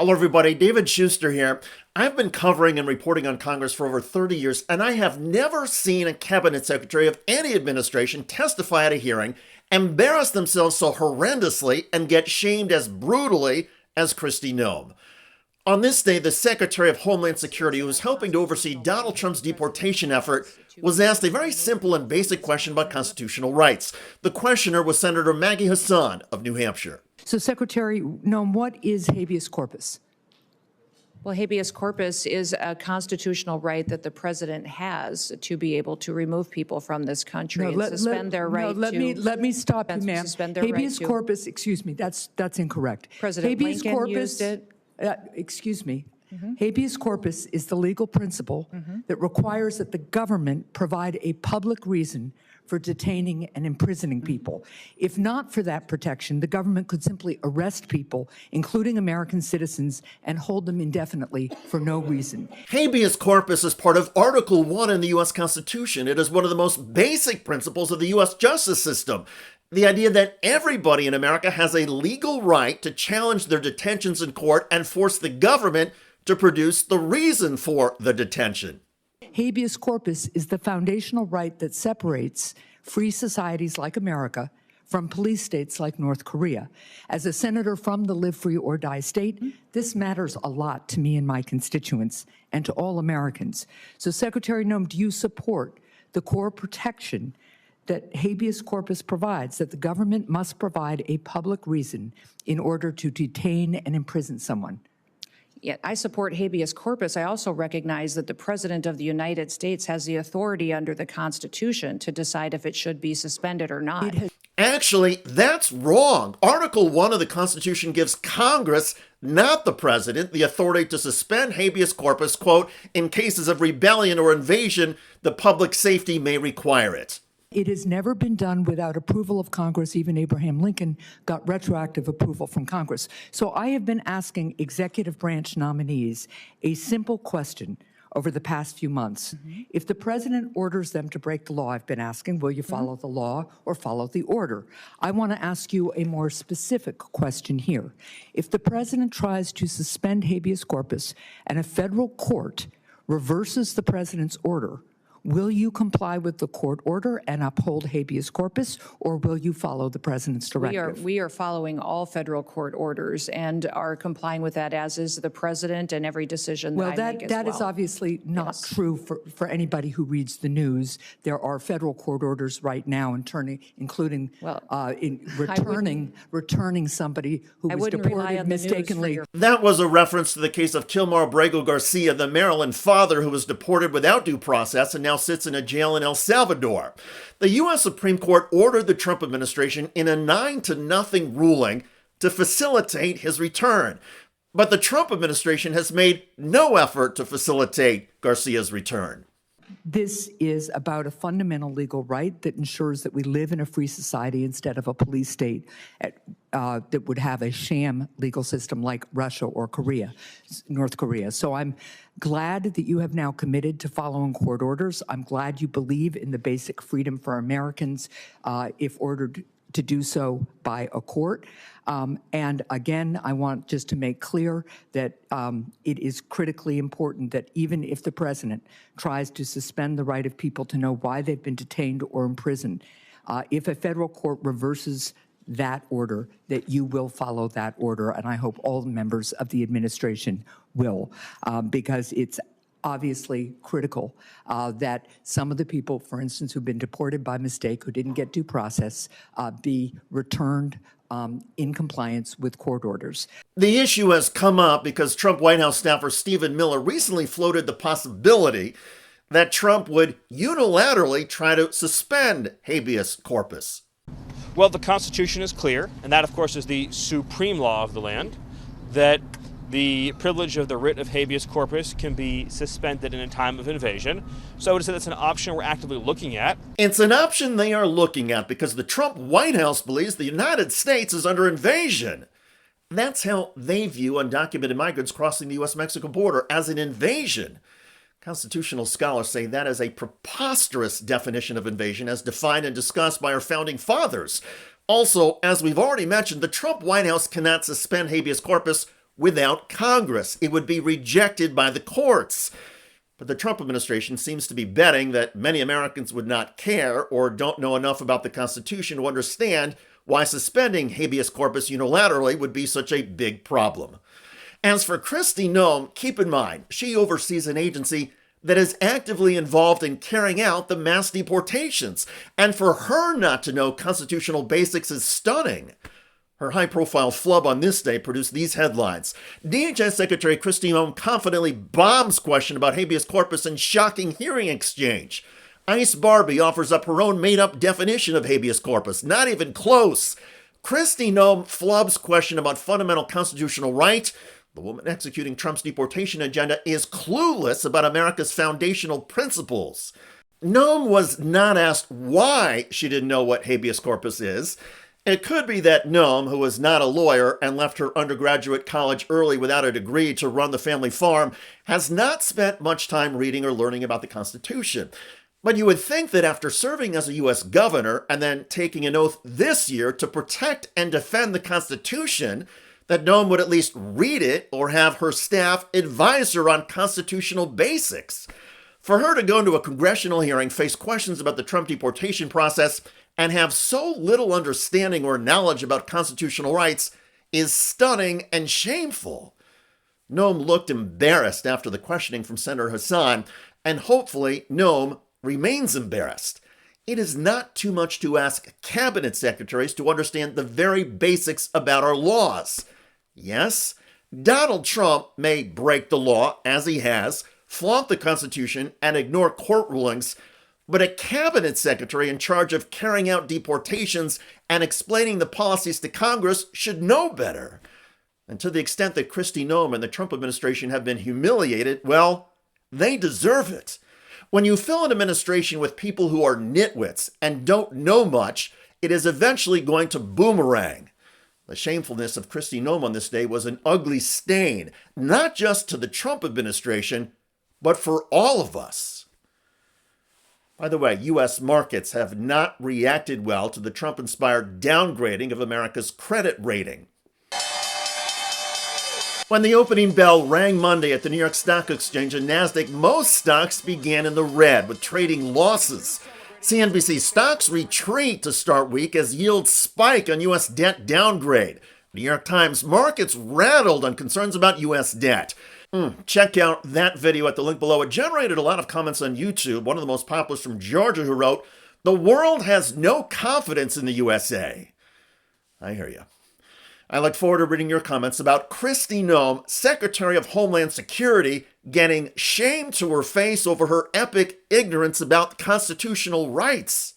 Hello, everybody. David Shuster here. I've been covering and reporting on Congress for over 30 years, and I have never seen a cabinet secretary of any administration testify at a hearing, embarrass themselves so horrendously, and get shamed as brutally as Kristi Noem. On this day, the Secretary of Homeland Security, who was helping to oversee Donald Trump's deportation effort, was asked a very simple and basic question about constitutional rights. The questioner was Senator Maggie Hassan of New Hampshire. So, Secretary Noem, what is habeas corpus? Well, habeas corpus is a constitutional right that the president has to be able to remove people from this country and suspend their right to. Let me stop you, ma'am. Habeas corpus, excuse me, that's incorrect. President Lincoln used it. Excuse me. Habeas corpus is the legal principle that requires that the government provide a public reason for detaining and imprisoning people. If not for that protection, the government could simply arrest people, including American citizens, and hold them indefinitely for no reason. Habeas corpus is part of Article 1 in the U.S. Constitution. It is one of the most basic principles of the U.S. justice system. The idea that everybody in America has a legal right to challenge their detentions in court and force the government to produce the reason for the detention. Habeas corpus is the foundational right that separates free societies like America from police states like North Korea. As a senator from the live free or die state, this matters a lot to me and my constituents and to all Americans. So, Secretary Noem, do you support the core protection that habeas corpus provides, that the government must provide a public reason in order to detain and imprison someone? Yeah, I support habeas corpus. I also recognize that the President of the United States has the authority under the Constitution to decide if it should be suspended or not. Actually, that's wrong. Article 1 of the Constitution gives Congress, not the President, the authority to suspend habeas corpus, quote, in cases of rebellion or invasion, the public safety may require it. It has never been done without approval of Congress. Even Abraham Lincoln got retroactive approval from Congress. So I have been asking executive branch nominees a simple question over the past few months. If the president orders them to break the law, I've been asking, will you follow the law or follow the order? I want to ask you a more specific question here. If the president tries to suspend habeas corpus and a federal court reverses the president's order, will you comply with the court order and uphold habeas corpus, or will you follow the president's directive? We are following all federal court orders and are complying with that, as is the president, and every decision that I make as well. That is obviously not true for anybody who reads the news. There are federal court orders right now, including returning somebody who was deported mistakenly. That was a reference to the case of Kilmar Abrego Garcia, the Maryland father who was deported without due process and now sits in a jail in El Salvador. The U.S. Supreme Court ordered the Trump administration in a 9-0 ruling to facilitate his return. But the Trump administration has made no effort to facilitate Garcia's return. This is about a fundamental legal right that ensures that we live in a free society instead of a police state that would have a sham legal system like Russia or North Korea. So I'm glad that you have now committed to following court orders. I'm glad you believe in the basic freedom for Americans if ordered to do so by a court. And again, I want just to make clear that it is critically important that even if the president tries to suspend the right of people to know why they've been detained or imprisoned, if a federal court reverses that order, that you will follow that order. And I hope all members of the administration will, because it's obviously critical that some of the people, for instance, who've been deported by mistake, who didn't get due process, be returned in compliance with court orders. The issue has come up because Trump White House staffer Stephen Miller recently floated the possibility that Trump would unilaterally try to suspend habeas corpus. Well, the Constitution is clear, and that, of course, is the supreme law of the land, that the privilege of the writ of habeas corpus can be suspended in a time of invasion. So I would say that's an option we're actively looking at. It's an option they are looking at because the Trump White House believes the United States is under invasion. That's how they view undocumented migrants crossing the U.S.-Mexico border, as an invasion. Constitutional scholars say that is a preposterous definition of invasion as defined and discussed by our founding fathers. Also, as we've already mentioned, the Trump White House cannot suspend habeas corpus without Congress. It would be rejected by the courts. But the Trump administration seems to be betting that many Americans would not care or don't know enough about the Constitution to understand why suspending habeas corpus unilaterally would be such a big problem. As for Kristi Noem, keep in mind, she oversees an agency that is actively involved in carrying out the mass deportations. And for her not to know constitutional basics is stunning. Her high-profile flub on this day produced these headlines. DHS Secretary Kristi Noem confidently bombs question about habeas corpus in shocking hearing exchange. Ice Barbie offers up her own made-up definition of habeas corpus. Not even close. Kristi Noem flubs question about fundamental constitutional right. The woman executing Trump's deportation agenda is clueless about America's foundational principles. Noem was not asked why she didn't know what habeas corpus is. It could be that Noem, who is not a lawyer and left her undergraduate college early without a degree to run the family farm, has not spent much time reading or learning about the Constitution. But you would think that after serving as a U.S. governor and then taking an oath this year to protect and defend the Constitution, that Noem would at least read it or have her staff advise her on constitutional basics. For her to go into a congressional hearing, face questions about the Trump deportation process, and have so little understanding or knowledge about constitutional rights is stunning and shameful. Noem looked embarrassed after the questioning from Senator Hassan, and hopefully Noem remains embarrassed. It is not too much to ask cabinet secretaries to understand the very basics about our laws. Yes, Donald Trump may break the law, as he has, flaunt the Constitution, and ignore court rulings, but a cabinet secretary in charge of carrying out deportations and explaining the policies to Congress should know better. And to the extent that Kristi Noem and the Trump administration have been humiliated, well, they deserve it. When you fill an administration with people who are nitwits and don't know much, it is eventually going to boomerang. The shamefulness of Kristi Noem on this day was an ugly stain, not just to the Trump administration, but for all of us. By the way, U.S. markets have not reacted well to the Trump-inspired downgrading of America's credit rating. When the opening bell rang Monday at the New York Stock Exchange and NASDAQ, most stocks began in the red with trading losses. CNBC stocks retreat to start week as yields spike on U.S. debt downgrade. New York Times markets rattled on concerns about U.S. debt. Check out that video at the link below. It generated a lot of comments on YouTube. One of the most popular is from Georgia, who wrote, "The world has no confidence in the USA." I hear you. I look forward to reading your comments about Kristi Noem, Secretary of Homeland Security, getting shame to her face over her epic ignorance about constitutional rights.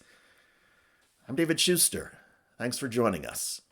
I'm David Shuster. Thanks for joining us.